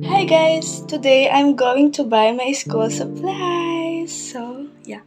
Hi guys! Today I'm going to buy my school supplies. So, yeah.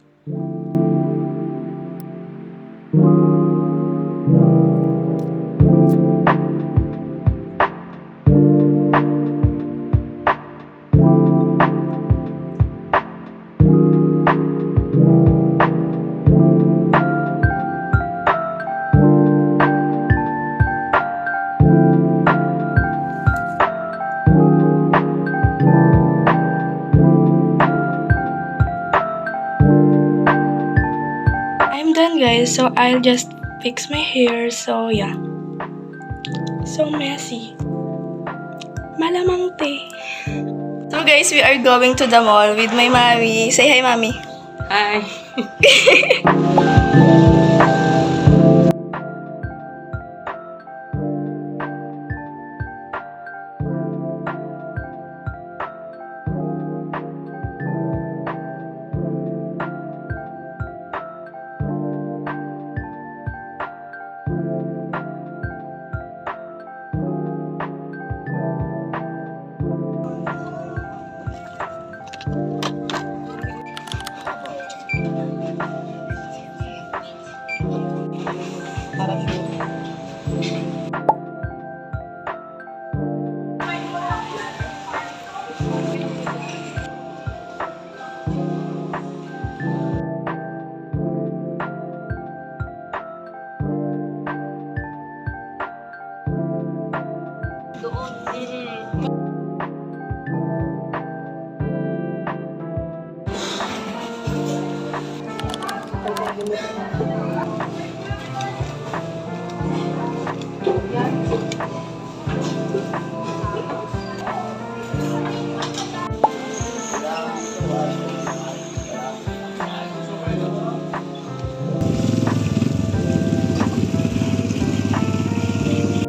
I'm done guys, so I'll just fix my hair. So, yeah. So messy. Malamang te. So guys, we are going to the mall with my mommy. Say hi, mommy. Hi.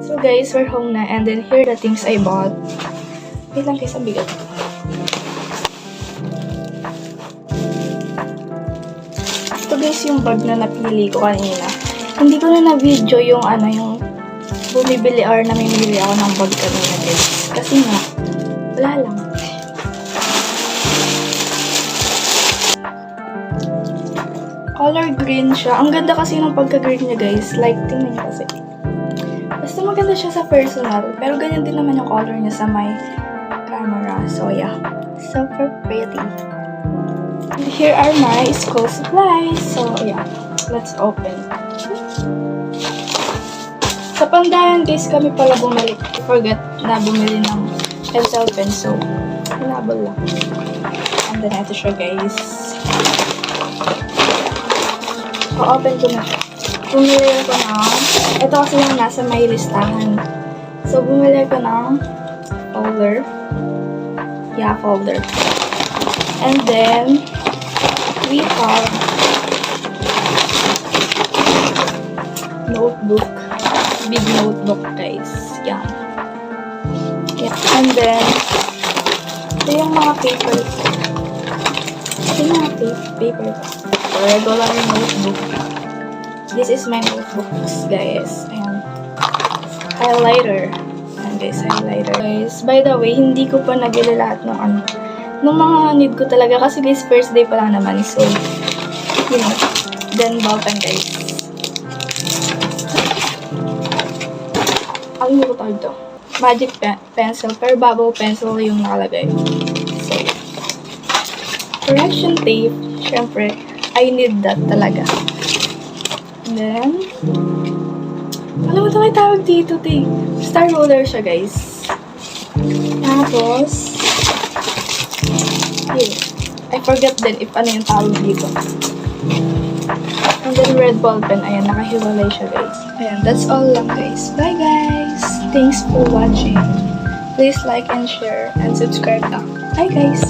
So guys, we're home na, and then here are the things I bought. Wait lang guys, ang bigat. Ito guys yung bag na napili ko kanina. Hindi ko na na-video yung yung bumibili or namimili ako ng bag kanina guys. Kasi nga, wala lang. Color green siya. Ang ganda kasi ng pagka-green niya guys. Like, tingnan niyo kasi. Basta maganda siya sa personal. Pero ganyan din naman yung color niya sa my camera. So, yeah. Super pretty. And here are my school supplies. So, yeah. Let's open. Sa Pandayan, guys, kami pala bumalik. I forgot na bumili ng pencil pen. So, hinabol lang. And then, ito siya, guys. O-open ko na siya. Bumili ko ng, ito kasi yung nasa may listahan. So, bumili ko ng folder. Yeah, folder. And then, we have notebook. Big notebook, guys. Yan. Yeah. And then, ito yung mga paper. Ito yung mga paper. Regular notebook. This is my notebooks, guys. Ayan. Highlighter. Ayan, guys, highlighter. Guys, by the way, hindi ko pa nabili lahat ng nung mga need ko talaga. Kasi guys, first day pa lang naman. So, you know. Then, ballpen, guys. Ang hindi ko tawag ito. Magic pencil. Pero bubble pencil yung nakalagay. So, correction tape. Syempre, I need that talaga. And then, alam mo ito may tawag dito, te. Star roller siya, guys. Tapos, here. I forget din if ano yung tawag dito. And then, red ball pen. Ayan, nakahiwalay siya, guys. Ayan, that's all lang, guys. Bye, guys! Thanks for watching. Please like and share and subscribe na. Bye, guys!